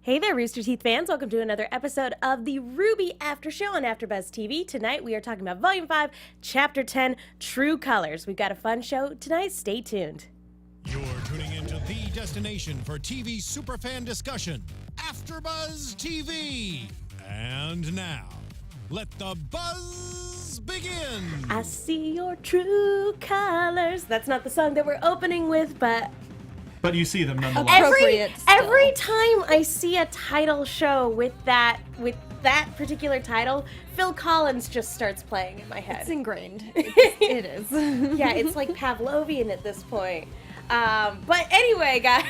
Hey there, Rooster Teeth fans. Welcome to another episode of the RWBY After Show on AfterBuzz TV. Tonight we are talking about Volume 5, Chapter 10, True Colors. We've got a fun show tonight. Stay tuned. You're tuning into the destination for TV superfan discussion, AfterBuzz TV. And now, let the buzz begin. I see your true colors. That's not the song that we're opening with, but you see them nonetheless. Every time I see a title show with that particular title, Phil Collins just starts playing in my head. It's ingrained. It is. Yeah, it's like Pavlovian at this point. But anyway, guys.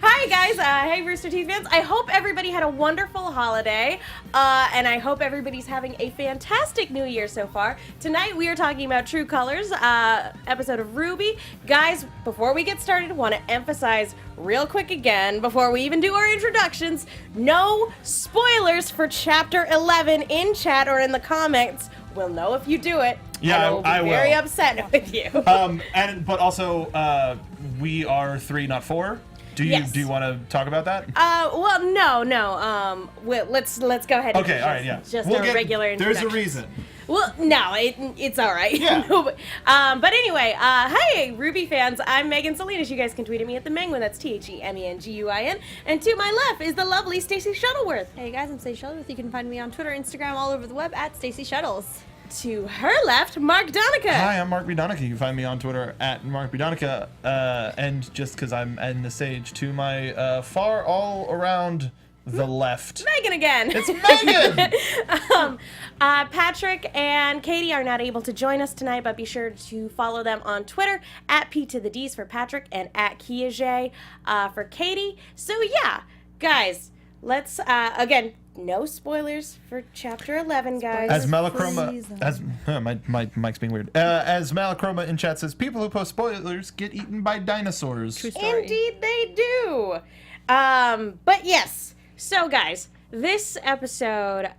Hi, guys. Hey, Rooster Teeth fans. I hope everybody had a wonderful holiday, and I hope everybody's having a fantastic New Year so far. Tonight, we are talking about True Colors, episode of RWBY. Guys, before we get started, I want to emphasize real quick again, before we even do our introductions, no spoilers for Chapter 11 in chat or in the comments. We'll know if you do it. Yeah, I will be very upset with you. But also, we are 3, not 4. Do you want to talk about that? Well, no. Let's go ahead. And okay, all right, yeah. Just a regular introduction. There's a reason. Well, no, it's all right. Yeah. But anyway, hey, RWBY fans, I'm Megan Salinas. You guys can tweet at me at the Menguin. That's TheMenguin. And to my left is the lovely Stacey Shuttleworth. Hey guys, I'm Stacey Shuttleworth. You can find me on Twitter, Instagram, all over the web at Stacey Shuttles. To her left, Mark Donica. Hi, I'm Mark B. Donica. You can find me on Twitter at Mark B. Donica. And just because I'm in the stage, to my far all around the left. Megan again. It's Megan! Patrick and Katie are not able to join us tonight, but be sure to follow them on Twitter at P to the Dees for Patrick and at Kiaje for Katie. So yeah, guys, let's again, no spoilers for Chapter 11, guys. As Malachroma, my mic's being weird. As Malachroma in chat says, people who post spoilers get eaten by dinosaurs. True story. Indeed, they do. But yes. So, guys, this episode,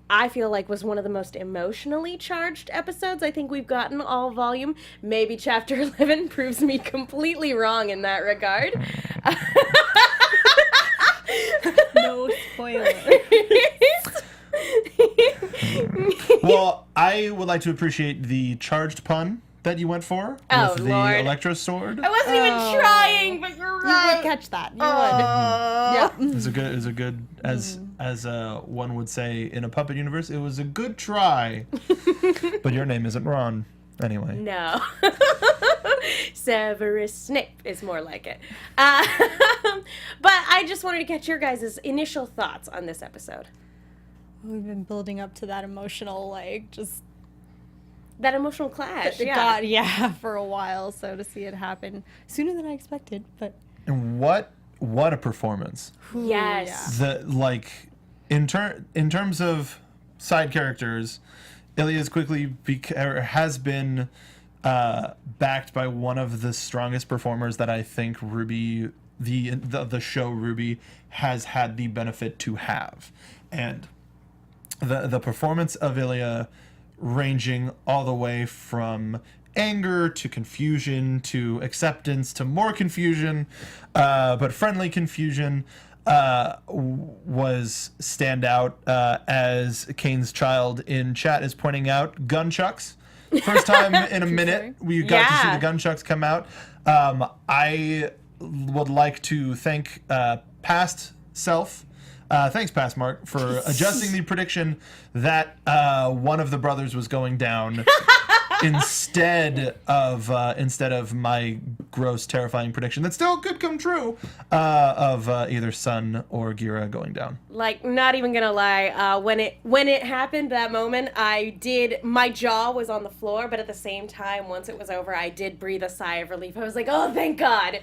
I feel like, was one of the most emotionally charged episodes I think we've gotten all volume. Maybe Chapter 11 proves me completely wrong in that regard. No spoilers. Well, I would like to appreciate the charged pun that you went for with the Lord. Electro Sword. I wasn't even trying, but you're right. You would catch that. You would. It was a good as one would say in a puppet universe, it was a good try. But your name isn't Ron. Anyway. No. Severus Snape is more like it. But I just wanted to catch your guys' initial thoughts on this episode. We've been building up to that emotional, That emotional clash, for a while. So to see it happen sooner than I expected, but. And what a performance. Yes. In terms of side characters, Ilia's quickly has been backed by one of the strongest performers that I think RWBY, the show RWBY, has had the benefit to have, and the performance of Ilia, ranging all the way from anger to confusion to acceptance to more confusion, but friendly confusion, was standout. As Kane's child in chat is pointing out, gunchucks. First time in a minute we got to see the gunchucks come out. I would like to thank past self. Thanks, Past Mark, for adjusting the prediction that one of the brothers was going down instead of my gross, terrifying prediction that still could come true of either Sun or Gira going down. Like, not even gonna lie, when it happened, that moment, my jaw was on the floor, but at the same time, once it was over, I did breathe a sigh of relief. I was like, oh, thank God.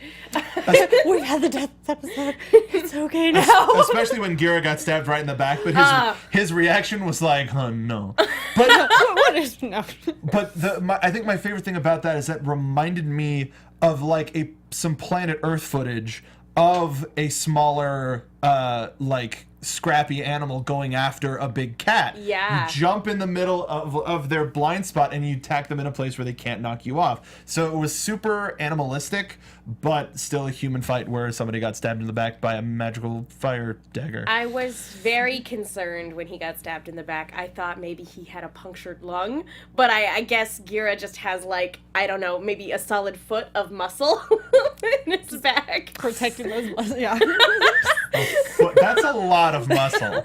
We've had the death episode. It's okay now. Especially when Gira got stabbed right in the back, but his reaction was like, oh no. But What is no? But I think my favorite thing about that is that reminded me of some Planet Earth footage of a smaller scrappy animal going after a big cat. Yeah. You jump in the middle of their blind spot and you tack them in a place where they can't knock you off. So it was super animalistic, but still a human fight where somebody got stabbed in the back by a magical fire dagger. I was very concerned when he got stabbed in the back. I thought maybe he had a punctured lung, but I guess Gira just has, like, I don't know, maybe a solid foot of muscle in his back. Protecting those muscles, yeah. That's a lot of muscle.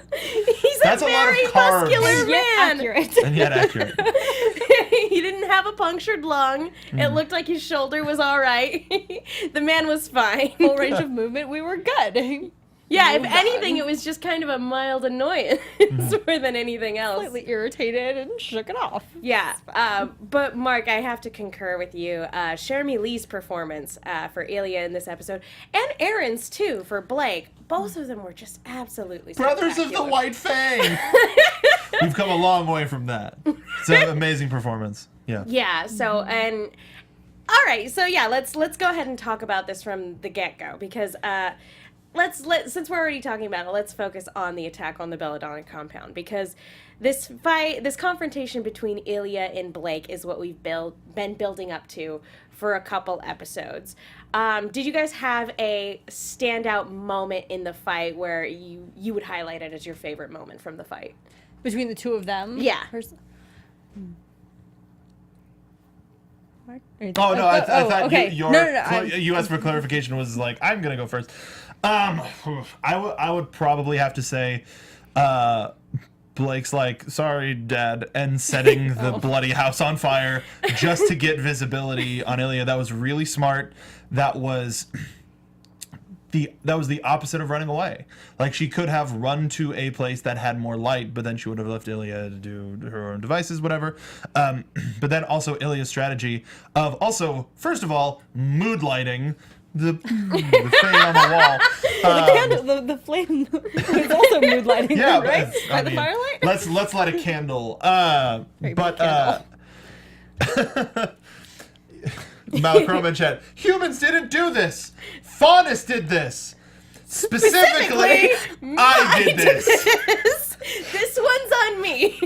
That's a very muscular and yet man. accurate. And yet accurate. He didn't have a punctured lung. It looked like his shoulder was all right. The man was fine. Full range of movement, we were good. Yeah, if Moved anything, on. it was just kind of a mild annoyance more than anything else. Slightly irritated and shook it off. Yeah, but Mark, I have to concur with you. Jeremy Lee's performance for Ilia in this episode, and Aaron's too for Blake, both of them were just absolutely Brothers of the spectacular. White Fang! We've come a long way from that. It's an amazing performance. Yeah. Yeah, so, and, all right, so yeah, let's go ahead and talk about this from the get-go, because, since we're already talking about it, let's focus on the attack on the Belladonna compound, because this confrontation between Ilia and Blake is what we've been building up to for a couple episodes. Did you guys have a standout moment in the fight where you would highlight it as your favorite moment from the fight? Between the two of them? Yeah. Mark? Oh, no, I thought okay. you asked for clarification was like, I'm going to go first. I would probably have to say Blake's like, sorry, Dad, and setting the bloody house on fire just to get visibility on Ilia. That was really smart. That was the opposite of running away. Like, she could have run to a place that had more light, but then she would have left Ilia to do her own devices, whatever. But then also Ilia's strategy of also, first of all, mood lighting the thing on the wall. The candle, the flame is also mood lighting, Yeah, right? but, By the firelight? Let's light a candle. Malachroma in chat. Humans didn't do this. Faunus did this. Specifically, I did this. This one's on me.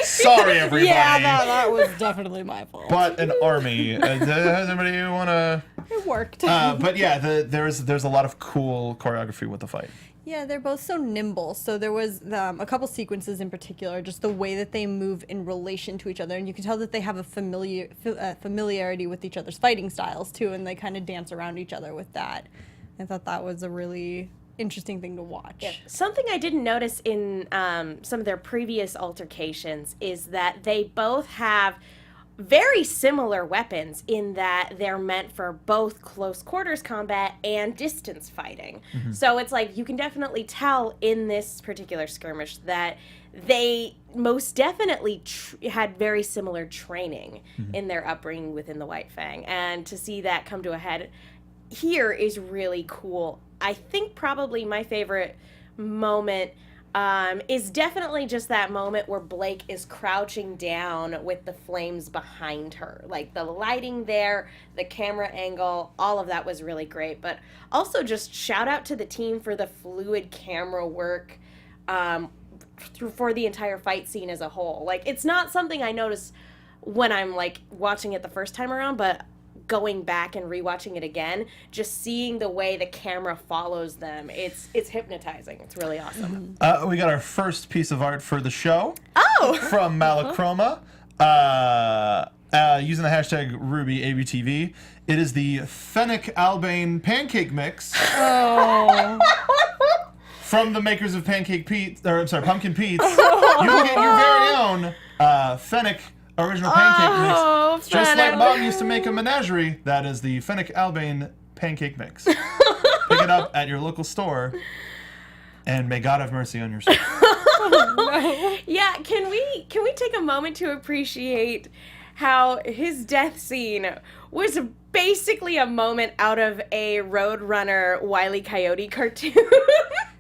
Sorry, everybody. Yeah, that was definitely my fault. But an army. Does anybody want to? It worked. But yeah, there's a lot of cool choreography with the fight. Yeah, they're both so nimble. So there was a couple sequences in particular, just the way that they move in relation to each other, and you can tell that they have a familiarity with each other's fighting styles too, and they kind of dance around each other with that. I thought that was a really interesting thing to watch. Yeah. Something I didn't notice in some of their previous altercations is that they both have very similar weapons in that they're meant for both close quarters combat and distance fighting. Mm-hmm. So it's like you can definitely tell in this particular skirmish that they most definitely had very similar training in their upbringing within the White Fang. And to see that come to a head here is really cool. I think probably my favorite moment is definitely just that moment where Blake is crouching down with the flames behind her. Like the lighting there, the camera angle, all of that was really great. But also just shout out to the team for the fluid camera work for the entire fight scene as a whole. Like, it's not something I notice when I'm like watching it the first time around, but going back and rewatching it again, just seeing the way the camera follows them, it's hypnotizing. It's really awesome. We got our first piece of art for the show. Oh! From Malachroma. Using the hashtag RWBYABTV. It is the Fennec Albane pancake mix. Oh. From the makers of Pumpkin Pete's. You will get your very own Fennec original pancake mix. Just like Mom used to make a menagerie, that is the Fennec Albane pancake mix. Pick it up at your local store, and may God have mercy on your soul. No. Yeah, can we take a moment to appreciate how his death scene was basically a moment out of a Roadrunner Wile E. Coyote cartoon?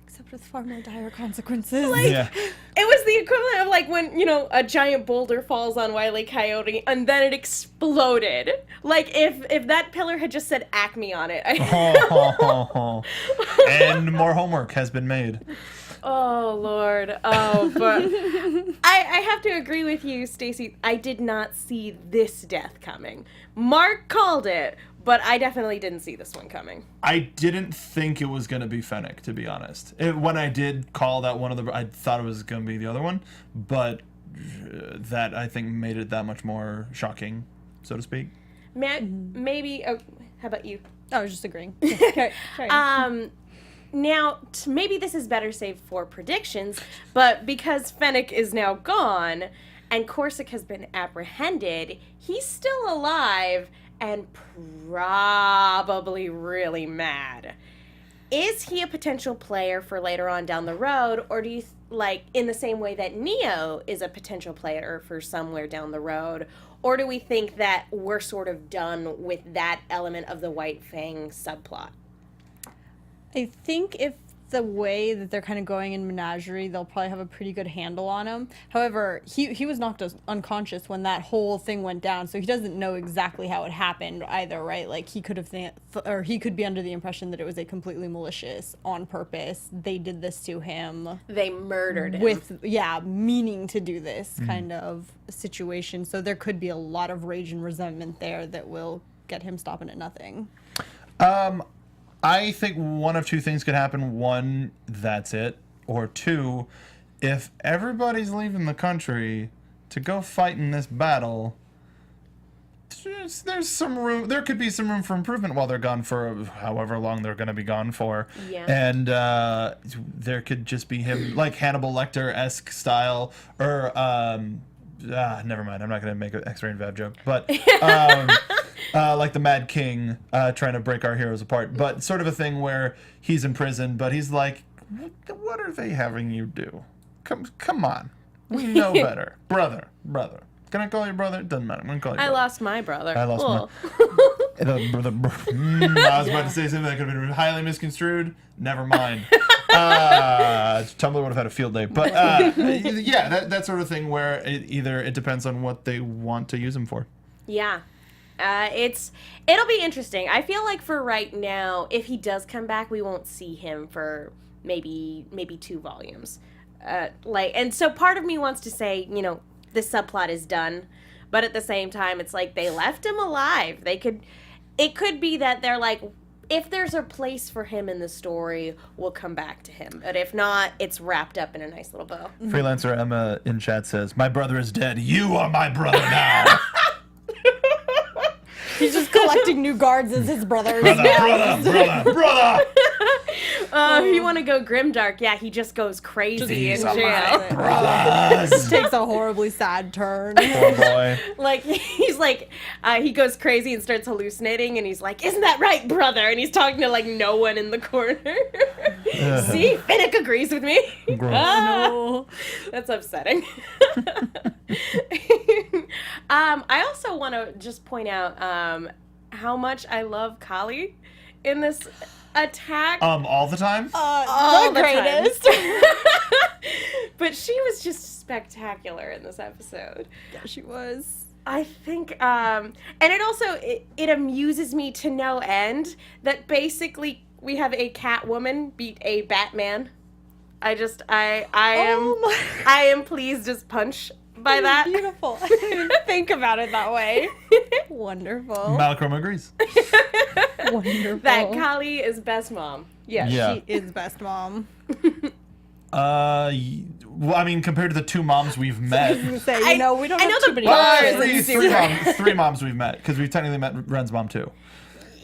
Except with far more dire consequences. Yeah. It was the equivalent of like when, a giant boulder falls on Wile E. Coyote and then it exploded. Like if that pillar had just said Acme on it. And more homework has been made. Oh, Lord. Oh, but I have to agree with you, Stacey. I did not see this death coming. Mark called it, but I definitely didn't see this one coming. I didn't think it was going to be Fennec, to be honest. When I did call that one of the... I thought it was going to be the other one, but that, I think, made it that much more shocking, so to speak. Maybe... Oh, how about you? I was just agreeing. Carry on. Now, maybe this is better saved for predictions, but because Fennec is now gone and Corsic has been apprehended, he's still alive and probably really mad. Is he a potential player for later on down the road, or do you, in the same way that Neo is a potential player for somewhere down the road, or do we think that we're sort of done with that element of the White Fang subplot? I think if the way that they're kind of going in Menagerie, they'll probably have a pretty good handle on him. However, he was knocked unconscious when that whole thing went down, so he doesn't know exactly how it happened either, right? Like, he could have he could be under the impression that it was a completely malicious, on purpose. They did this to him. They murdered him. With, meaning to do this kind of situation. So there could be a lot of rage and resentment there that will get him stopping at nothing. I think one of two things could happen. One, that's it. Or two, if everybody's leaving the country to go fight in this battle, there's some room. There could be some room for improvement while they're gone for however long they're going to be gone for. Yeah. And there could just be him, like Hannibal Lecter-esque style, or never mind. I'm not going to make an X-ray and Vab joke, but like the Mad King trying to break our heroes apart, but sort of a thing where he's in prison, but he's like, what are they having you do? Come on, we know better, brother. Can I call you brother? Doesn't matter. I'm gonna call you. I brother. lost my brother. I lost my. I was about to say something that could have been highly misconstrued. Never mind. Tumblr would have had a field day, but yeah, that sort of thing where it depends on what they want to use him for. Yeah. It'll be interesting. I feel like for right now, if he does come back, we won't see him for maybe 2 volumes. And so part of me wants to say, this subplot is done, but at the same time, it's like they left him alive. It could be that they're like, if there's a place for him in the story, we'll come back to him. But if not, it's wrapped up in a nice little bow. Freelancer Emma in chat says, "My brother is dead. You are my brother now." He's just collecting new guards as his brothers. Brother. If you want to go grimdark, yeah, he just goes crazy in jail. Just takes a horribly sad turn. Oh boy. He goes crazy and starts hallucinating, and he's like, "Isn't that right, brother?" And he's talking to no one in the corner. See, Finnick agrees with me. No. That's upsetting. I also want to just point out how much I love Kali in this attack. All the time? All the greatest. But she was just spectacular in this episode. Yeah, she was. I think, and it also, it amuses me to no end that basically we have a Catwoman beat a Batman. I am pleased as punch by that. Beautiful. I didn't think about it that way. Wonderful. Malcolm agrees. Wonderful. That Kali is best mom. Yeah, Yeah. she is best mom. Well, I mean, compared to the 2 moms we've met. we don't I know have the too many bars moms. and three moms we've met, because we've technically met Ren's mom too.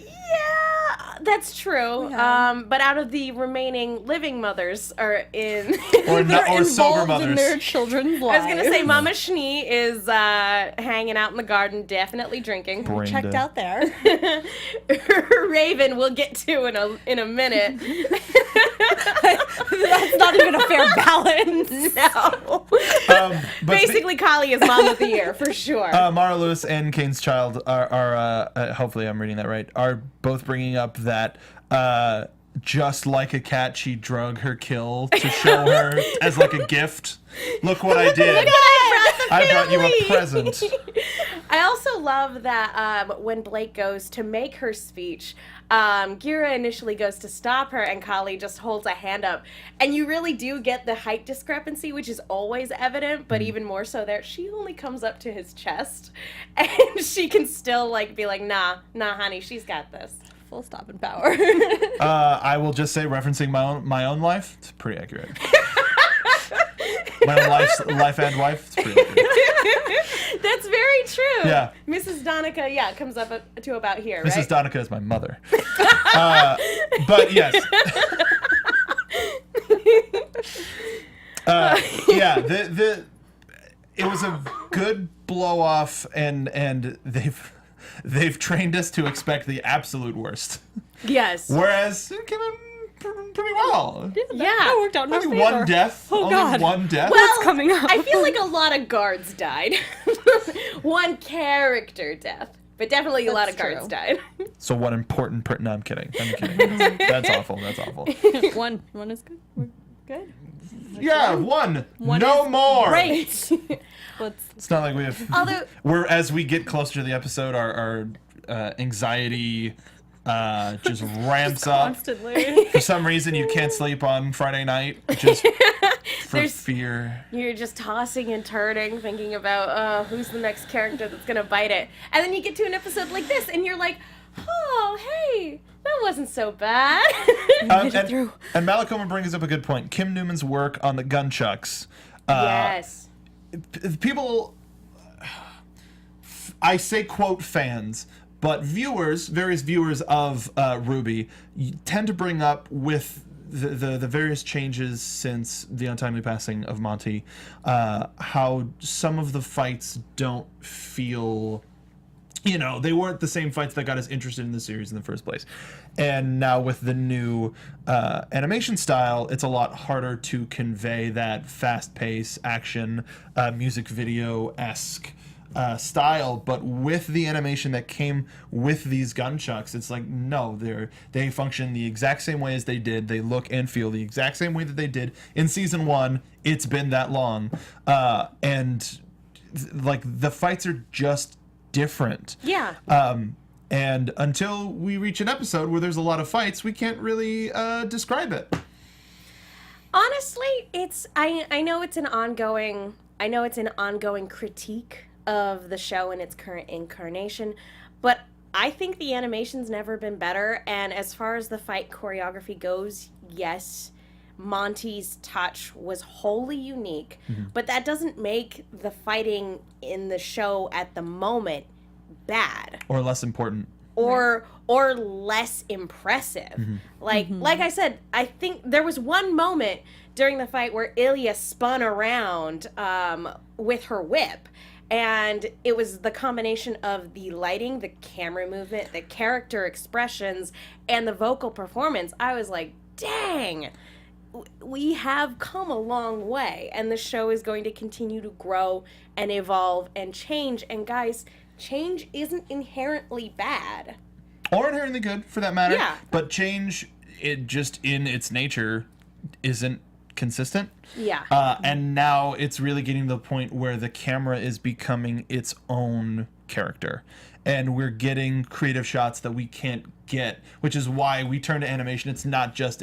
Yeah, that's true. Yeah. But out of the remaining living mothers are in... or sober Involved in mothers. their children's I lives. was going to say Mama Schnee is hanging out in the garden, definitely drinking. Brain checked dead. out there. Raven we'll get to in a minute. That's not even a fair balance. No. But Basically, Kali is Mom of the Year, for sure. Mara Lewis and Kane's child are hopefully I'm reading that right, are both bringing up that just like a cat, she drug her kill to show her as like a gift. Look what I did. I brought you a present. I also love that when Blake goes to make her speech, Gira initially goes to stop her, and Kali just holds a hand up. And you really do get the height discrepancy, which is always evident, but even more so there. She only comes up to his chest, and she can still, like, be like, nah, honey, she's got this. Full stop in power. I will just say, referencing my own life, it's pretty accurate. My own life and wife, it's pretty accurate. That's very true. Yeah. Mrs. Donica, comes up to about here, right? Mrs. Donica is my mother. But yes. It was a good blow off, and they've trained us to expect the absolute worst. Yes. Whereas it came in pretty well. Yeah. That worked out in our Only favor. one death. Oh, Only God. one death. What's coming up? I feel like a lot of guards died. One character death. But definitely a lot of That's guards true. died. So one important no, I'm kidding. That's awful. One is good. We're good. Yeah, one. One No is more. Great. It's not like we have. Although, As we get closer to the episode, our anxiety just ramps up. Constantly. For some reason, you can't sleep on Friday night, just for There's- fear. you're just tossing and turning, thinking about who's the next character that's going to bite it. And then you get to an episode like this, and you're like, oh, hey, that wasn't so bad. And Malakoma brings up a good point. Kim Newman's work on the gunchucks. Yes. People, I say quote fans, but various viewers of RWBY tend to bring up with the various changes since the untimely passing of Monty, how some of the fights don't feel, they weren't the same fights that got us interested in the series in the first place. And now with the new animation style, it's a lot harder to convey that fast-paced action, music video-esque style, but with the animation that came with these gunchucks, it's like, no, they function the exact same way as they did. They look and feel the exact same way that they did in season 1. It's been that long. And like the fights are just different. Yeah. And until we reach an episode where there's a lot of fights, we can't really describe it. Honestly, I know it's an ongoing critique of the show in its current incarnation, but I think the animation's never been better. And as far as the fight choreography goes, yes, Monty's touch was wholly unique, but that doesn't make the fighting in the show at the moment bad Or less important. or less impressive. Like I said, I think there was one moment during the fight where Ilia spun around with her whip, and it was the combination of the lighting, the camera movement, the character expressions, and the vocal performance. I was like, dang, we have come a long way, and the show is going to continue to grow and evolve and change. And guys, change isn't inherently bad. Or inherently good, for that matter. Yeah. But change, it just in its nature, isn't consistent. Yeah. And now it's really getting to the point where the camera is becoming its own character. And we're getting creative shots that we can't get, which is why we turn to animation. It's not just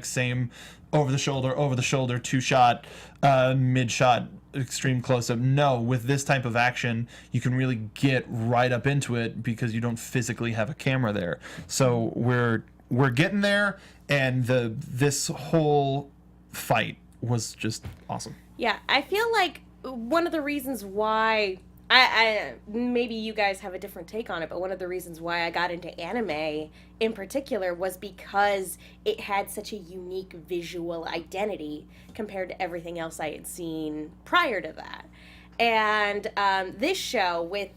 same over the shoulder, two-shot, mid-shot, extreme close-up. No, with this type of action, you can really get right up into it because you don't physically have a camera there. So we're getting there, and this whole fight was just awesome. Yeah, I feel like one of the reasons why I maybe you guys have a different take on it, but one of the reasons why I got into anime in particular was because it had such a unique visual identity compared to everything else I had seen prior to that. And this show, with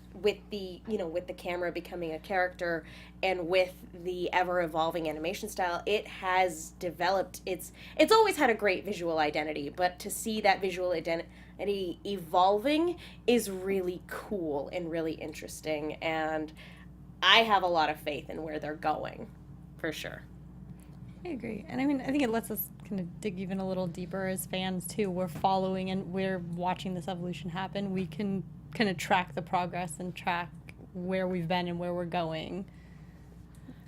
the camera becoming a character and with the ever evolving animation style, it has developed it's always had a great visual identity, but to see that visual identity evolving is really cool and really interesting, and I have a lot of faith in where they're going, for sure. I agree. And I mean, I think it lets us kind of dig even a little deeper as fans, too. We're following and we're watching this evolution happen. We can kind of track the progress and track where we've been and where we're going.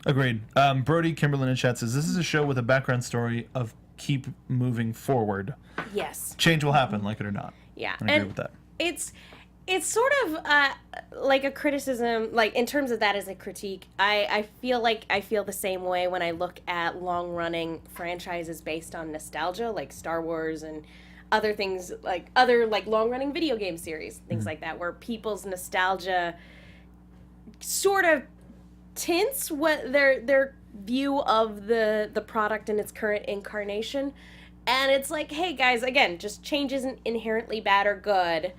Agreed. Brody Kimberlin in chat says, this is a show with a background story of keep moving forward. Yes. Change will happen, like it or not. Yeah. I agree with that. It's sort of like a criticism, like in terms of that as a critique. I feel like I feel the same way when I look at long-running franchises based on nostalgia, like Star Wars and other things, like other like long-running video game series, things like that, where people's nostalgia sort of tints what their view of the product in its current incarnation. And it's like, hey guys, again, just change isn't inherently bad or good.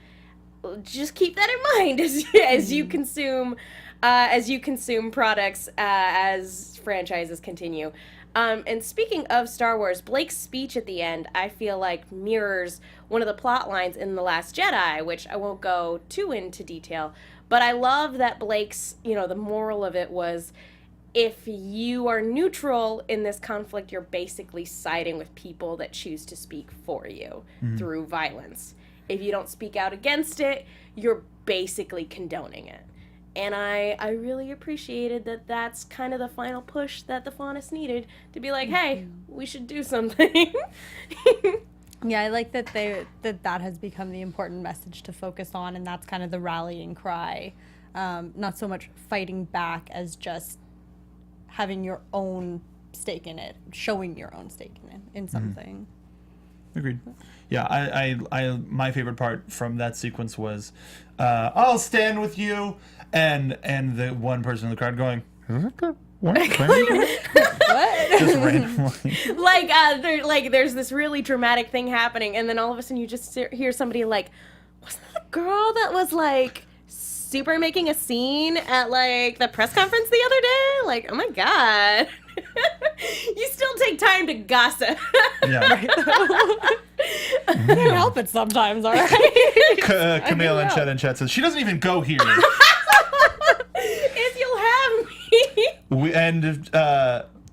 Just keep that in mind as you consume products as franchises continue. And speaking of Star Wars, Blake's speech at the end, I feel like mirrors one of the plot lines in The Last Jedi, which I won't go too into detail. But I love that Blake's, the moral of it was, if you are neutral in this conflict, you're basically siding with people that choose to speak for you through violence. If you don't speak out against it, you're basically condoning it. And I really appreciated that that's kind of the final push that the Faunus needed to be like, hey, we should do something. Yeah, I like that that has become the important message to focus on, and that's kind of the rallying cry. Not so much fighting back as just having your own stake in it, showing your own stake in it, in something. Agreed. Yeah, I my favorite part from that sequence was, I'll stand with you, and the one person in the crowd going, what? What? Just randomly. There's this really dramatic thing happening, and then all of a sudden you just hear somebody like, wasn't that the girl that was like super making a scene at like the press conference the other day? Like, oh my god. You still take time to gossip. Yeah. Can't help it sometimes, all right? Camille in chat says, she doesn't even go here. If you'll have me.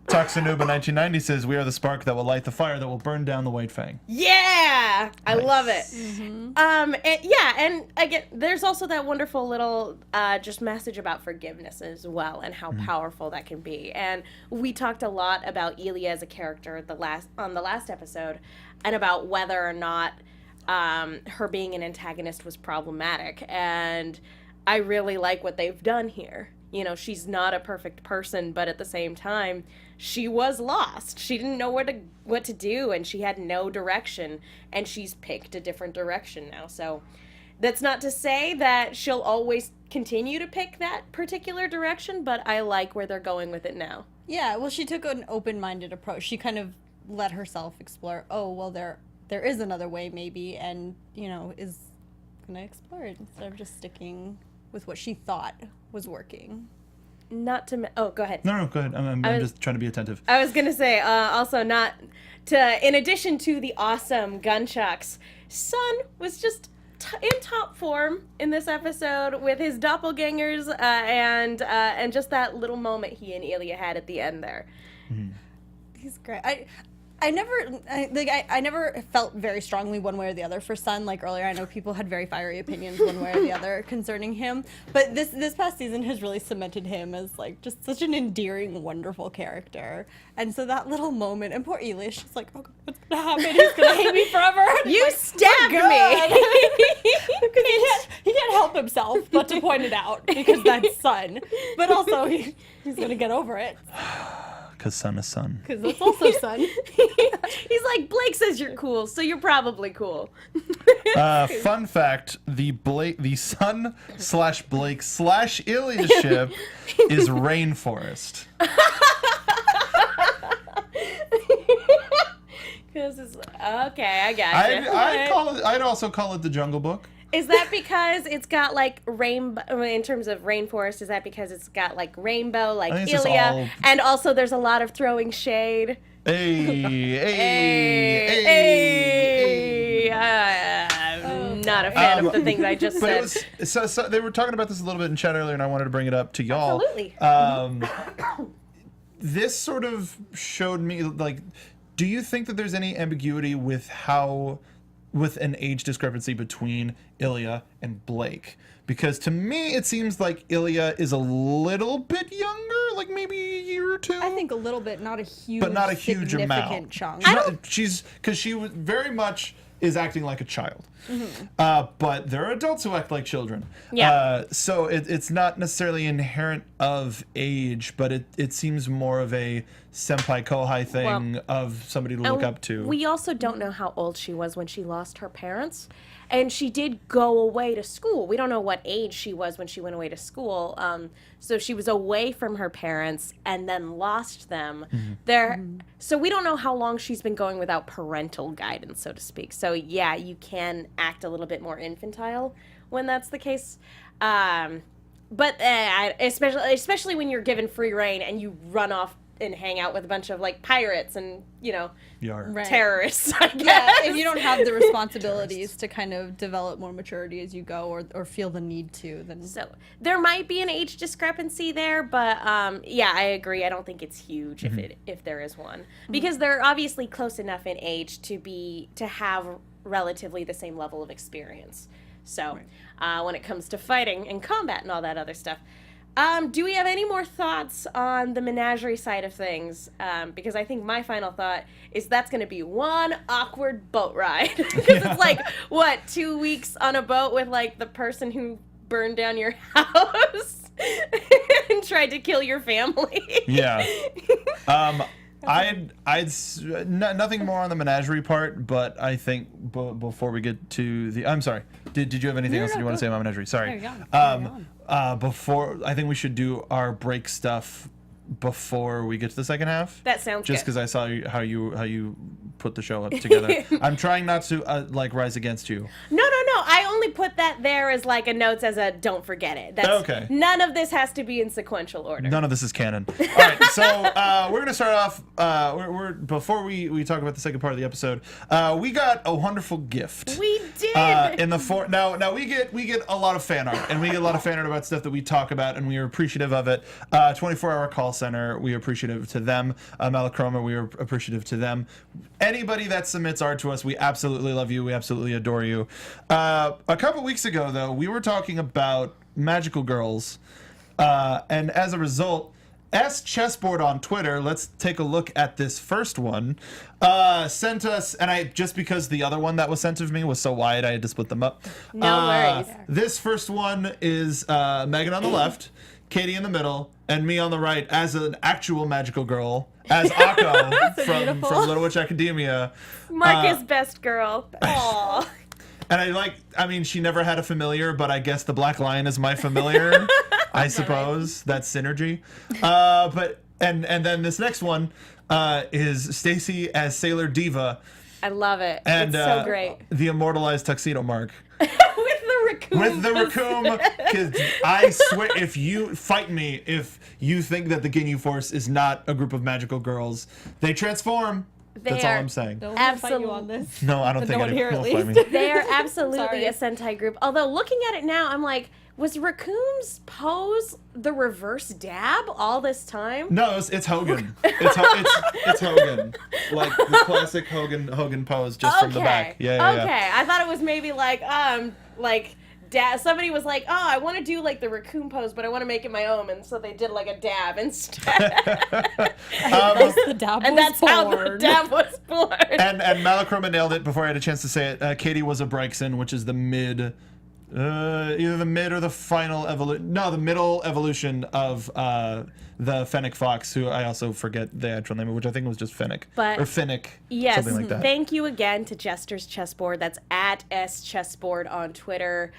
Toxanuba 1990 says, we are the spark that will light the fire that will burn down the White Fang. Yeah! I Nice. love it. And again, there's also that wonderful little just message about forgiveness as well, and how powerful that can be. And we talked a lot about Ilia as a character on the last episode, and about whether or not her being an antagonist was problematic. And I really like what they've done here. She's not a perfect person, but at the same time, she was lost. She didn't know what to do, and she had no direction, and she's picked a different direction now. So that's not to say that she'll always continue to pick that particular direction, but I like where they're going with it now. Yeah, well, she took an open-minded approach. She kind of let herself explore, there is another way maybe, and, is going to explore it instead of just sticking with what she thought was working. Go ahead. No, go ahead. I'm just trying to be attentive. I was going to say, also not to, in addition to the awesome gunchucks, Sun was just in top form in this episode with his doppelgangers and just that little moment he and Ilia had at the end there. He's great. I never felt very strongly one way or the other for Sun. Like earlier, I know people had very fiery opinions one way or the other concerning him. But this past season has really cemented him as like just such an endearing, wonderful character. And so that little moment, and poor Ilia, she's like, oh, what's gonna happen? He's gonna hate me forever. You stabbed me. Because he can't help himself but to point it out because that's Sun. But also he's gonna get over it. Because Sun is Sun. Because that's also Sun. He's like, Blake says you're cool, so you're probably cool. Fun fact, the Sun/Blake/Ilia ship is Rainforest. Okay, I gotcha. I'd also call it the Jungle Book. Is that because it's got like rainbow, in terms of rainforest, is that because it's got like rainbow, like Ilia, and also there's a lot of throwing shade? I'm not a fan of the things I just said. So they were talking about this a little bit in chat earlier, and I wanted to bring it up to y'all. Absolutely. this sort of showed me, like, do you think that there's any ambiguity with an age discrepancy between Ilia and Blake? Because to me, it seems like Ilia is a little bit younger, like maybe a year or two. I think a little bit, not a huge, but not a huge significant amount. chunk. Because she was very much is acting like a child. But there are adults who act like children. Yeah. So it's not necessarily inherent of age, but it seems more of a senpai kohai thing of somebody to look up to. We also don't know how old she was when she lost her parents. And she did go away to school. We don't know what age she was when she went away to school. So she was away from her parents and then lost them. So we don't know how long she's been going without parental guidance, so to speak. So yeah, you can act a little bit more infantile when that's the case. But especially when you're given free reign and you run off and hang out with a bunch of like pirates and terrorists, I guess. Yeah, if you don't have the responsibilities to kind of develop more maturity as you go, or feel the need to, then So there might be an age discrepancy there, but yeah, I agree. I don't think it's huge if there is one, because they're obviously close enough in age to have relatively the same level of experience. So when it comes to fighting and combat and all that other stuff. Do we have any more thoughts on the menagerie side of things? Because I think my final thought is that's going to be one awkward boat ride. Because it's like, 2 weeks on a boat with like the person who burned down your house and tried to kill your family. Yeah. Nothing more on the menagerie part, but I think before we get to the, I'm sorry. Did you have anything else that you want to say about menagerie? Sorry. Before, I think we should do our break stuff before we get to the second half. That sounds just good. because I saw how you put the show up together. I'm trying not to rise against you. No. I only put that there as like a notes as a don't forget it. That's, okay. None of this has to be in sequential order. None of this is canon. All right, so we're gonna start off. Before we talk about the second part of the episode, we got a wonderful gift. We did. In the now we get a lot of fan art, and we get a lot of fan art about stuff that we talk about, and we are appreciative of it. 24-hour call center, we are appreciative to them. Malachroma, we are appreciative to them. Anybody that submits art to us, we absolutely love you. We absolutely adore you. A couple weeks ago, though, we were talking about magical girls, and as a result, Chessboard on Twitter, let's take a look at this first one, sent us, and just because the other one that was sent to me was so wide, I had to split them up. No worries. This first one is Megan on the left, Katie in the middle, and me on the right as an actual magical girl, as Akko from Little Witch Academia. Marcus, best girl. Aww. And she never had a familiar, but I guess the Black Lion is my familiar. I suppose that's synergy. And then this next one is Stacey as Sailor Diva. I love it. And it's so great. The immortalized tuxedo mark. With the raccoon. Because I swear, if you fight me, if you think that the Ginyu Force is not a group of magical girls, they transform. That's all I'm saying. No one will fight you on this. No, I don't think anyone will fight me. They are absolutely a Sentai group. Although looking at it now, I'm like, was Raccoon's pose the reverse dab all this time? No, it's Hogan. It's Hogan, like the classic Hogan pose, just from the back. Yeah. Okay, I thought it was maybe like somebody was like, oh, I want to do like the raccoon pose, but I want to make it my own, and so they did like a dab instead. How the dab was born. And Malachroma nailed it before I had a chance to say it. Katie was a Brexen, which is the mid. Either the mid or the final evolution. No, the middle evolution of the Fennec Fox, who I also forget the actual name of, which I think was just Fennec. Or Finnick. Yes, something like that. Thank you again to Jester's Chessboard. That's at @schessboard on Twitter.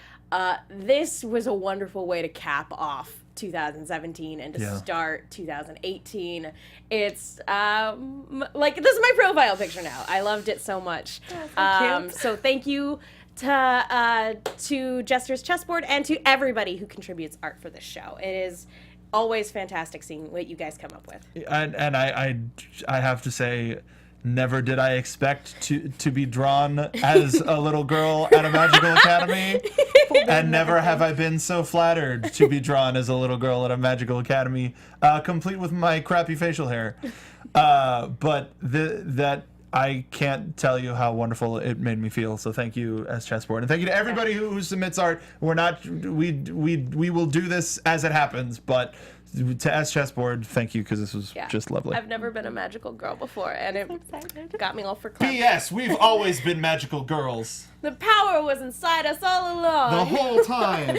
This was a wonderful way to cap off 2017 and to start 2018. It's this is my profile picture now. I loved it so much. So thank you to Jester's Chessboard and to everybody who contributes art for this show. It is always fantastic seeing what you guys come up with. And I have to say, Never did I expect to be drawn as a little girl at a magical academy. And never have I been so flattered to be drawn as a little girl at a magical academy, complete with my crappy facial hair. But that I can't tell you how wonderful it made me feel. So thank you, S Chessboard, and thank you to everybody who submits art. We will do this as it happens, but to S Chessboard, thank you, because this was just lovely. I've never been a magical girl before, and it got me all for clout. P.S. We've always been magical girls. The power was inside us all along. The whole time.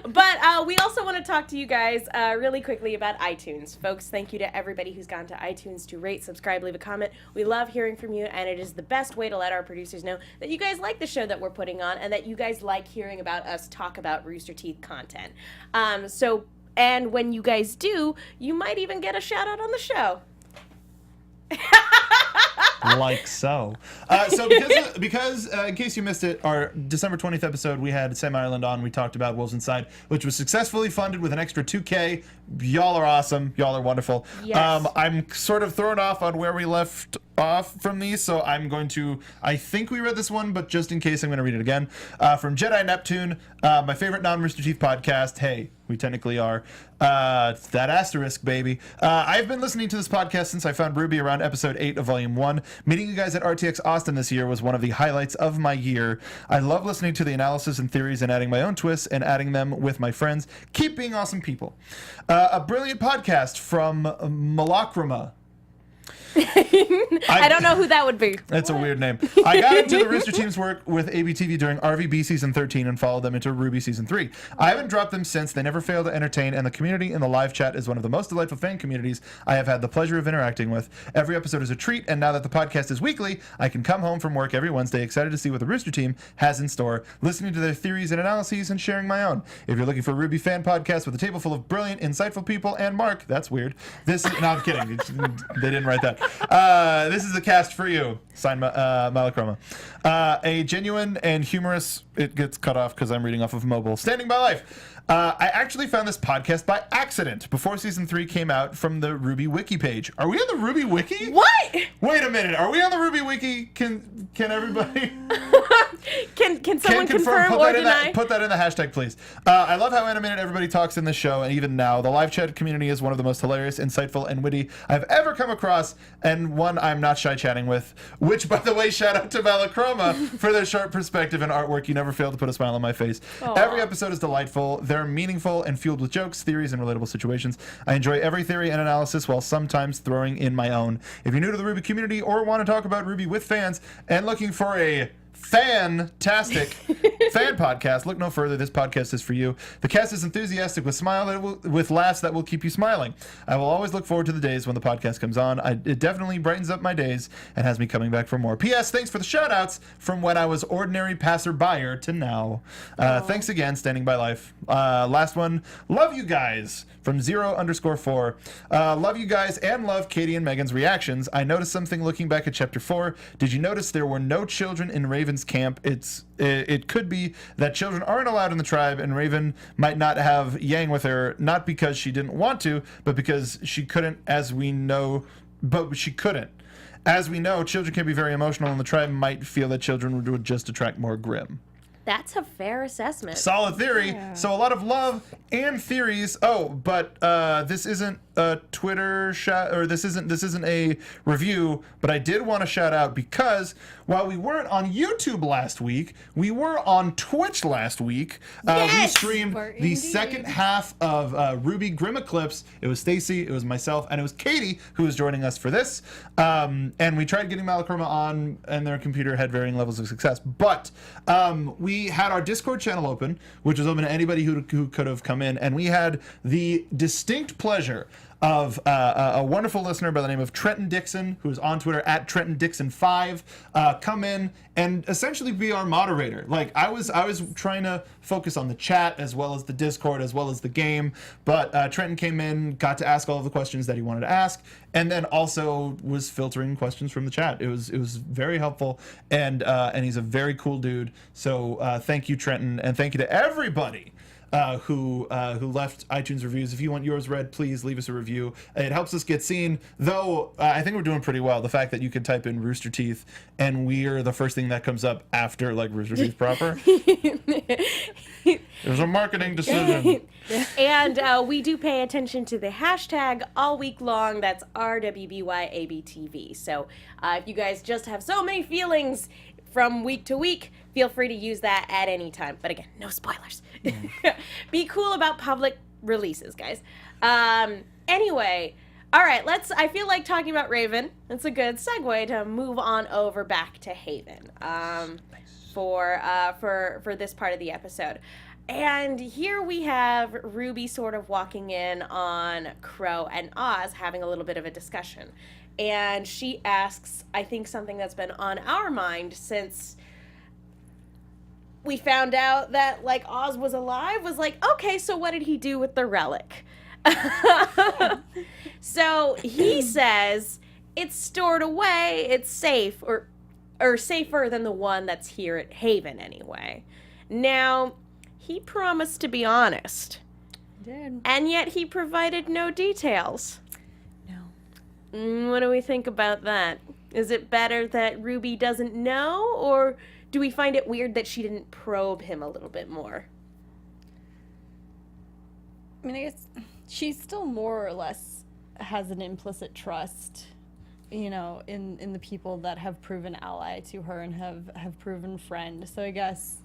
But we also want to talk to you guys really quickly about iTunes. Folks, thank you to everybody who's gone to iTunes to rate, subscribe, leave a comment. We love hearing from you, and it is the best way to let our producers know that you guys like the show that we're putting on and that you guys like hearing about us talk about Rooster Teeth content. And when you guys do, you might even get a shout out on the show. Like so. Because in case you missed it, our December 20th episode, we had Sam Ireland on. We talked about Wolves Inside, which was successfully funded with an extra $2K. Y'all are awesome. Y'all are wonderful. Yes. I'm sort of thrown off on where we left off from these, so I'm going to, I think we read this one, but just in case, I'm going to read it again. From Jedi Neptune, my favorite non-Rooster Teeth podcast. Hey, we technically are. It's that asterisk, baby. I've been listening to this podcast since I found RWBY around episode 8 of Volume 1. Meeting you guys at RTX Austin this year was one of the highlights of my year. I love listening to the analysis and theories and adding my own twists and adding them with my friends. Keep being awesome people. A brilliant podcast from Malakrama. I don't know who that would be. That's a weird name. I got into the Rooster Team's work with ABTV during RWBY Season 13 and followed them into RWBY Season 3. I haven't dropped them since. They never fail to entertain, and the community in the live chat is one of the most delightful fan communities I have had the pleasure of interacting with. Every episode is a treat, and now that the podcast is weekly, I can come home from work every Wednesday excited to see what the Rooster Team has in store, listening to their theories and analyses, and sharing my own. If you're looking for a RWBY fan podcast with a table full of brilliant, insightful people and Mark, that's weird. This is, no, I'm kidding. They didn't write that. This is the cast for you. Signed, Malachroma. A genuine and humorous, it gets cut off because I'm reading off of mobile, Standing by Life. I actually found this podcast by accident before Season 3 came out from the RWBY Wiki page. Are we on the RWBY Wiki? What? Wait a minute. Are we on the RWBY Wiki? Can everybody... Can someone confirm or deny? Put that in the hashtag, please. I love how animated everybody talks in this show, and even now, the live chat community is one of the most hilarious, insightful, and witty I've ever come across, and one I'm not shy chatting with, which, by the way, shout out to Malachroma for their sharp perspective and artwork. You never fail to put a smile on my face. Aww. Every episode is delightful. They're meaningful and fueled with jokes, theories, and relatable situations. I enjoy every theory and analysis while sometimes throwing in my own. If you're new to the RWBY community or want to talk about RWBY with fans and looking for a fantastic fan podcast, look no further. This podcast is for you. The cast is enthusiastic with laughs that will keep you smiling. I will always look forward to the days when the podcast comes on. It definitely brightens up my days and has me coming back for more. P.S. Thanks for the shout outs from when I was ordinary passerby to now. Thanks again, Standing by Life. Last one. Love you guys from 0_4. Love you guys and love Katie and Megan's reactions. I noticed something looking back at chapter 4. Did you notice there were no children in Raven's camp? It could be that children aren't allowed in the tribe, and Raven might not have Yang with her, not because she didn't want to, but because she couldn't, as we know. But she couldn't. As we know, children can be very emotional, and the tribe might feel that children would just attract more Grimm. That's a fair assessment. Solid theory. Yeah. So a lot of love and theories. Oh, but this isn't a Twitter shout, or this isn't a review. But I did want to shout out because while we weren't on YouTube last week, we were on Twitch last week. Yes! We streamed the second half of RWBY Grimm Eclipse. It was Stacey, it was myself, and it was Katie who was joining us for this. And we tried getting Malachroma on, and their computer had varying levels of success. But we had our Discord channel open, which was open to anybody who could have come in, and we had the distinct pleasure of a wonderful listener by the name of Trenton Dixon, who is on Twitter at TrentonDixon5, come in and essentially be our moderator. Like, I was trying to focus on the chat as well as the Discord as well as the game, but Trenton came in, got to ask all of the questions that he wanted to ask, and then also was filtering questions from the chat. It was very helpful, and he's a very cool dude. So thank you, Trenton, and thank you to everybody who left iTunes reviews. If you want yours read, please leave us a review. It helps us get seen, though I think we're doing pretty well. The fact that you can type in Rooster Teeth and we're the first thing that comes up after like Rooster Teeth proper. It was a marketing decision. And we do pay attention to the hashtag all week long. That's RWBYABTV. So if you guys just have so many feelings from week to week, feel free to use that at any time. But again, no spoilers. Be cool about public releases, guys. Anyway, all right, I feel like talking about Raven. That's a good segue to move on over back to Haven for this part of the episode. And here we have Ruby sort of walking in on Crow and Oz having a little bit of a discussion. And she asks, I think, something that's been on our mind since we found out that, like, Oz was alive, was like, okay, so what did he do with the relic? So he says it's stored away, it's safe, or safer than the one that's here at Haven anyway. Now, he promised to be honest. He did. And yet he provided no details. No. What do we think about that? Is it better that Ruby doesn't know, or do we find it weird that she didn't probe him a little bit more? I mean, I guess she still more or less has an implicit trust, you know, in the people that have proven ally to her and have proven friend. So I guess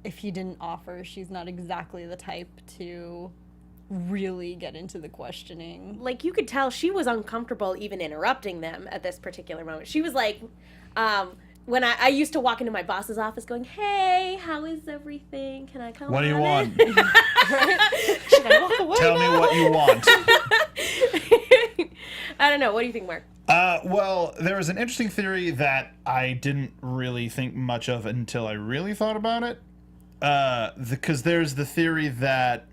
if he didn't offer, she's not exactly the type to really get into the questioning. Like, you could tell she was uncomfortable even interrupting them at this particular moment. She was like, when I used to walk into my boss's office going, hey, how is everything? Can I come What do you on want? in?" Should I walk away Tell now? me what you want. I don't know. What do you think, Mark? Well, there was an interesting theory that I didn't really think much of until I really thought about it. Because there's the theory that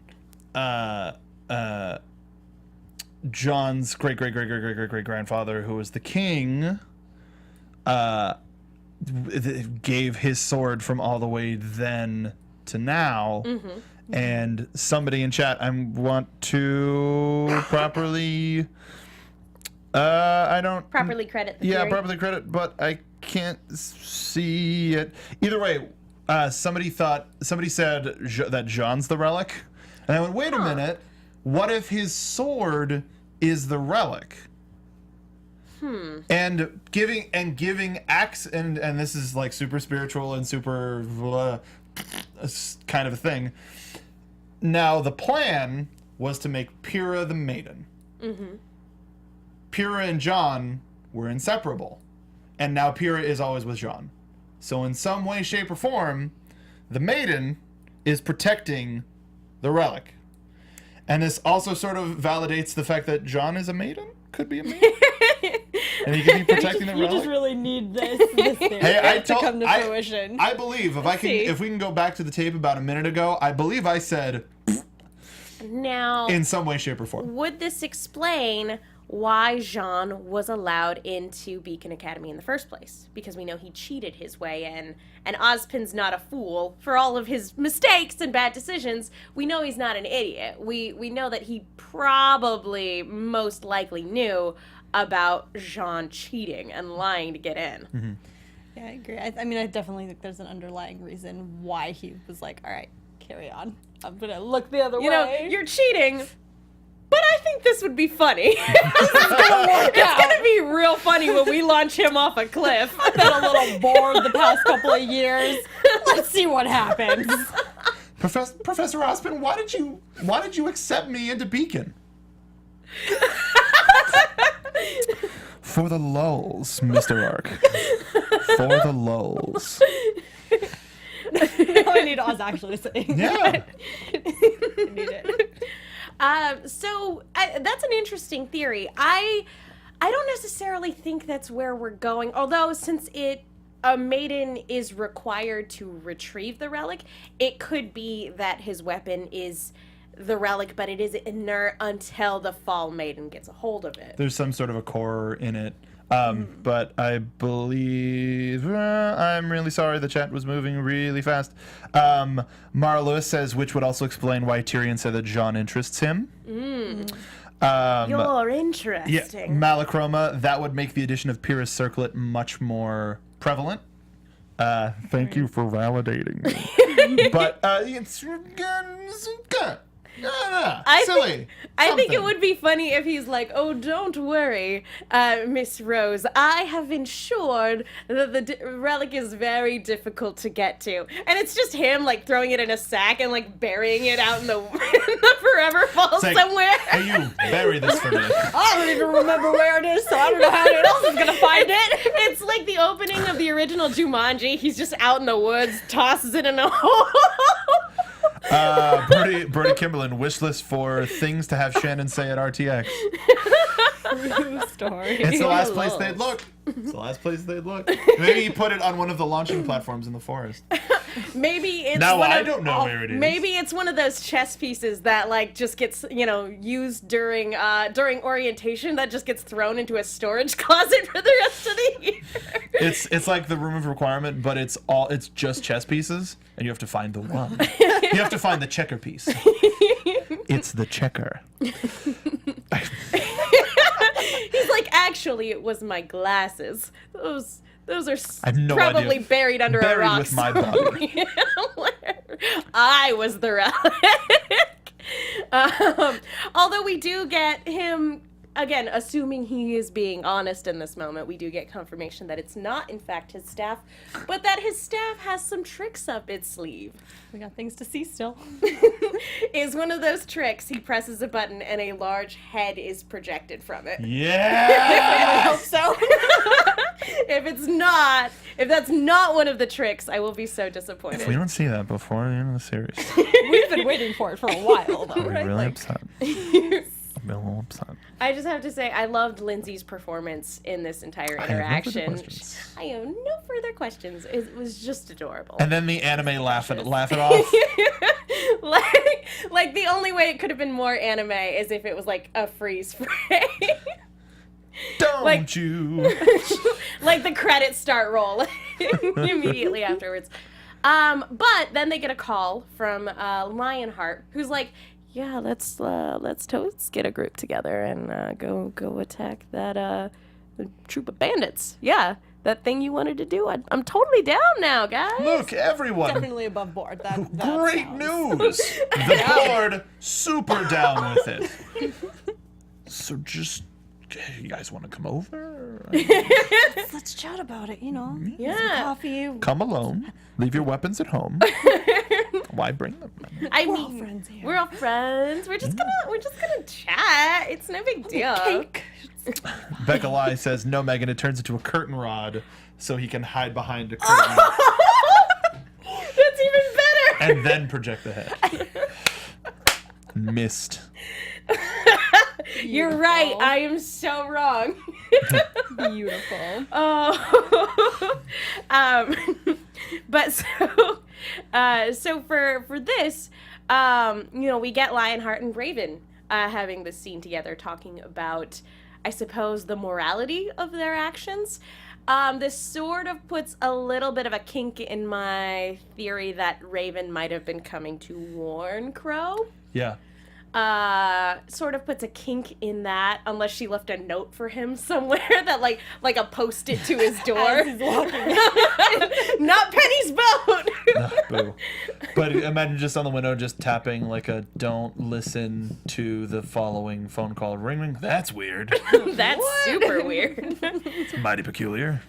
John's great-great-great-great-great-great-grandfather, who was the king, gave his sword from all the way then to now. Mm-hmm. And somebody in chat, I want to properly... I don't... Properly credit the theory. Yeah, properly credit, but I can't see it. Either way, somebody said that Jaune's the relic. And I went, wait a minute, what if his sword is the relic? And giving axe, and this is like super spiritual and super kind of a thing. Now, the plan was to make Pyrrha the maiden. Mm-hmm. Pyrrha and Jaune were inseparable. And now Pyrrha is always with Jaune. So in some way, shape, or form, the maiden is protecting the relic. And this also sort of validates the fact that Jaune is a maiden? Could be a maiden? And he could be protecting the relic? You just really need this theory to come to fruition. I believe, if we can go back to the tape about a minute ago, I believe I said... Now, in some way, shape, or form. Would this explain why Jaune was allowed into Beacon Academy in the first place? Because we know he cheated his way in, and Ozpin's not a fool. For all of his mistakes and bad decisions, we know he's not an idiot. We know that he probably most likely knew about Jaune cheating and lying to get in. Mm-hmm. Yeah, I agree. I mean, I definitely think there's an underlying reason why he was like, all right, carry on. I'm going to look the other way. You know, you're cheating, but I think this would be funny. It's going to be real funny when we launch him off a cliff. I've been a little bored the past couple of years. Let's see what happens. Professor Ozpin, why did you accept me into Beacon? For the lulz, Mr. Ark. For the lulz. I need Oz actually to say. Yeah. I need it. So that's an interesting theory. I don't necessarily think that's where we're going. Although since a maiden is required to retrieve the relic, it could be that his weapon is the relic, but it is inert until the Fall Maiden gets a hold of it. There's some sort of a core in it. But I believe I'm really sorry. The chat was moving really fast. Mara Lewis says, which would also explain why Tyrion said that Jaune interests him. You're interesting. Yeah, Malachroma, that would make the addition of Pyrrhus Circlet much more prevalent. Thank you for validating me. But it's silly. I think it would be funny if he's like, oh, don't worry, Miss Rose. I have ensured that the relic is very difficult to get to. And it's just him, like, throwing it in a sack and, like, burying it out in the, in the Forever Falls like, somewhere. Hey, you, bury this for me. I don't even remember where it is, so I don't know how anyone else is gonna find it. It's like the opening of the original Jumanji. He's just out in the woods, tosses it in a hole. Bertie Kimberlin, wish list for things to have Shannon say at RTX. True story. It's the last place they'd look. It's the last place they'd look. Maybe you put it on one of the launching platforms in the forest. Maybe it's Now I don't know where it is. Maybe it's one of those chess pieces that like just gets, you know, used during orientation that just gets thrown into a storage closet for the rest of the year. It's like the room of requirement, but it's just chess pieces, and you have to find the one. You have to find the checker piece. It's the checker. He's like, actually, it was my glasses. Those are I have no probably idea. buried under a rock with my body. I was the relic. Although we do get him, again, assuming he is being honest in this moment, we do get confirmation that it's not, in fact, his staff, but that his staff has some tricks up its sleeve. We got things to see still. Is one of those tricks. He presses a button and a large head is projected from it. Yeah. I hope so. If that's not one of the tricks, I will be so disappointed. If we don't see that before the end of the series, We've been waiting for it for a while, though, I'll be right? really Like, upset. I'll be a little upset. I just have to say, I loved Lindsay's performance in this entire interaction. I have no further questions. It was just adorable. And then the anime laugh it off. like the only way it could have been more anime is if it was like a freeze frame. Don't Like- you? Like the credits start rolling immediately afterwards. But then they get a call from Lionheart, who's like, yeah, let's get a group together and go attack that troop of bandits. Yeah, that thing you wanted to do. I'm totally down now, guys. Look, everyone. definitely above board. That Great sounds- news. The board super down with it. So just, hey, you guys want to come over? Let's chat about it, you know. Yeah. Some coffee. Come alone. Leave your weapons at home. Why bring them? I We're all mean, friends here. we're all friends. We're just gonna chat. It's no big deal. Cake. Becca Lai says, no, Megan, it turns into a curtain rod so he can hide behind a curtain That's even better. and then project the head. Missed. You're right. I am so wrong. Beautiful. Oh. But so for this, you know, we get Lionheart and Raven having this scene together, talking about, I suppose, the morality of their actions. This sort of puts a little bit of a kink in my theory that Raven might have been coming to warn Crow. Yeah. Sort of puts a kink in that, unless she left a note for him somewhere that like a post-it to his door. As he's walking. Not Penny's boat. Boo. But imagine just on the window, just tapping like a "Don't listen to the following phone call." Ring, ring. That's weird. That's super weird. Mighty peculiar.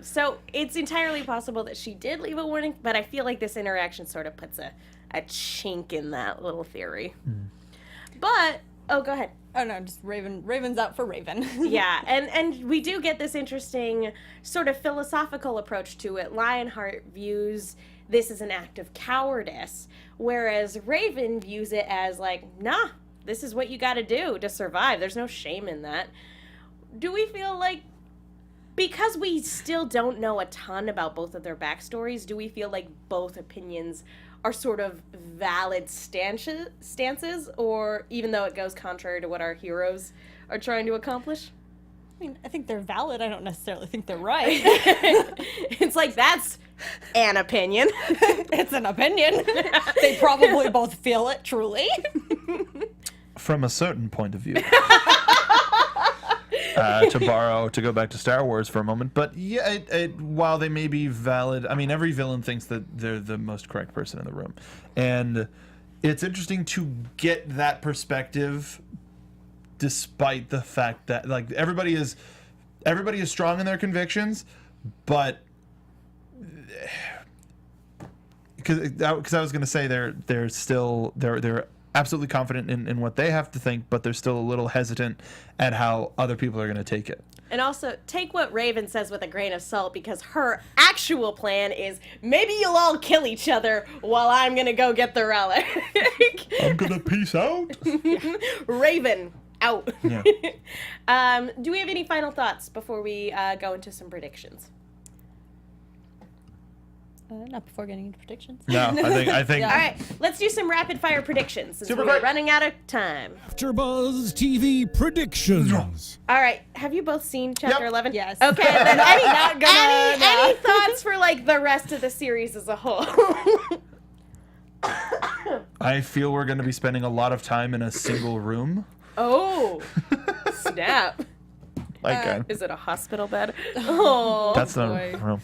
So it's entirely possible that she did leave a warning, but I feel like this interaction sort of puts a chink in that little theory. But go ahead. Oh no, just Raven's out for Raven. Yeah, and we do get this interesting sort of philosophical approach to it. Lionheart views this as an act of cowardice, whereas Raven views it as like, nah, this is what you got to do to survive. There's no shame in that. Do we feel like, because we still don't know a ton about both of their backstories, do we feel like both opinions are sort of valid stances, or even though it goes contrary to what our heroes are trying to accomplish? I mean, I think they're valid. I don't necessarily think they're right. It's like, that's an opinion. It's an opinion. They probably both feel it, truly. From a certain point of view. To go back to Star Wars for a moment, but yeah, while they may be valid, I mean, every villain thinks that they're the most correct person in the room, and it's interesting to get that perspective, despite the fact that like everybody is strong in their convictions, but because I was going to say they're absolutely confident in what they have to think, but they're still a little hesitant at how other people are going to take it. And also, take what Raven says with a grain of salt, because her actual plan is, maybe you'll all kill each other while I'm going to go get the relic. I'm going to peace out. Raven, out. Yeah. Do we have any final thoughts before we go into some predictions? Not before getting into predictions. No, I think. All right, let's do some rapid fire predictions since Super we're quick. running out of time. AfterBuzz TV predictions. All right, have you both seen Chapter Yep. 11? Yes. Okay, then Not gonna- any thoughts for like the rest of the series as a whole? I feel we're going to be spending a lot of time in a single room. Oh, snap. Like, Is it a hospital bed? Oh, that's not boy. a room.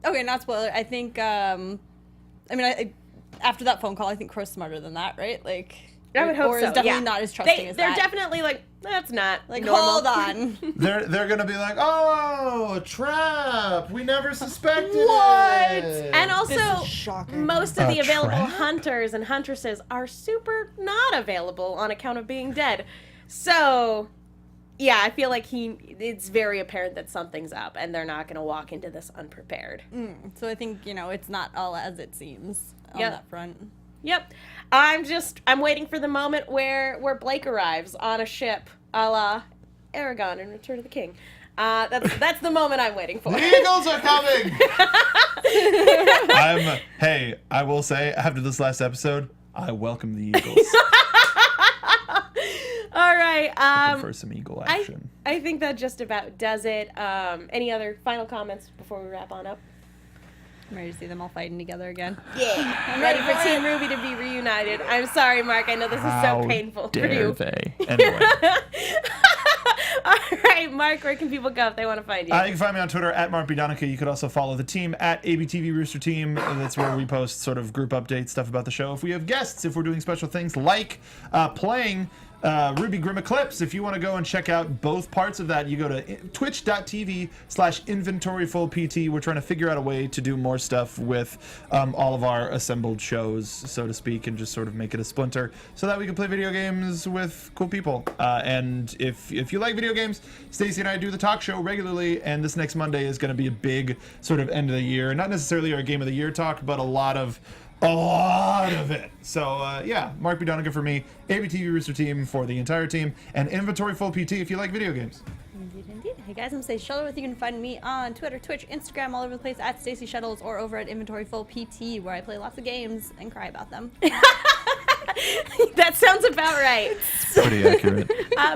Okay, not spoiler. I think, I after that phone call, I think Crow's smarter than that, right? Like, I would hope or so. is definitely yeah. not as trusting as They're that. definitely like, that's not Like, normal. hold on. They're going to be like, oh, a trap. We never suspected What? it. And also, This is shocking. most of the A available trap? hunters and huntresses are super not available on account of being dead. So, yeah, I feel like it's very apparent that something's up, and they're not going to walk into this unprepared. So I think, it's not all as it seems on Yep. that front. Yep. I'm waiting for the moment where Blake arrives on a ship, a la Aragon in Return of the King. That's the moment I'm waiting for. The Eagles are coming. I will say, after this last episode, I welcome the Eagles. All right. For some Eagle action. I think that just about does it. Any other final comments before we wrap on up? I'm ready to see them all fighting together again. Yeah. I'm ready for Team RWBY to be reunited. I'm sorry, Mark. I know this is so painful for dare you. they? Anyway. All right, Mark, where can people go if they want to find you? You can find me on Twitter at Donica. You could also follow the team at ABTV Rooster Team. That's where we post sort of group updates, stuff about the show. If we have guests, if we're doing special things like playing RWBY Grim Eclipse. If you want to go and check out both parts of that, you go to twitch.tv/inventoryfullpt. We're trying to figure out a way to do more stuff with all of our assembled shows, so to speak, and just sort of make it a splinter so that we can play video games with cool people. And if you like video games, Stacey and I do the talk show regularly, and this next Monday is going to be a big sort of end of the year, not necessarily our game of the year talk, but a lot of it. So yeah, Mark B. Donica for me, ABTV Rooster Team for the entire team, and Inventory Full PT if you like video games. Indeed. Hey guys, I'm Stacey Shuttleworth. You can find me on Twitter, Twitch, Instagram, all over the place at Stacey Shuttles, or over at Inventory Full PT, where I play lots of games and cry about them. That sounds about right. Pretty accurate.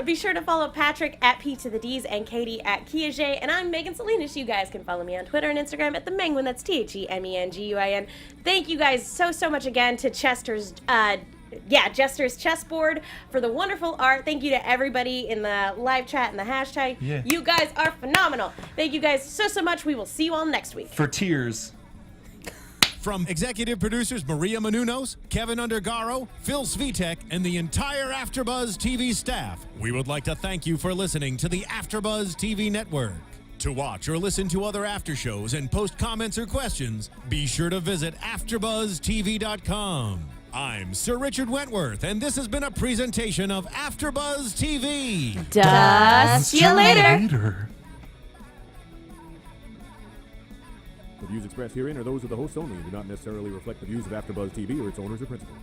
Be sure to follow Patrick at P to the D's and Katie at Kiaxet. And I'm Megan Salinas. You guys can follow me on Twitter and Instagram at the Menguin. That's TheMenguin. Thank you guys so much again to Jester's Chessboard for the wonderful art. Thank you to everybody in the live chat and the hashtag. Yeah. You guys are phenomenal. Thank you guys so much. We will see you all next week. For tears. From executive producers Maria Menounos, Kevin Undergaro, Phil Svitek, and the entire AfterBuzz TV staff, we would like to thank you for listening to the AfterBuzz TV network. To watch or listen to other after shows and post comments or questions, be sure to visit AfterBuzzTV.com. I'm Sir Richard Wentworth, and this has been a presentation of AfterBuzz TV. See you later. The views expressed herein are those of the hosts only and do not necessarily reflect the views of AfterBuzz TV or its owners or principals.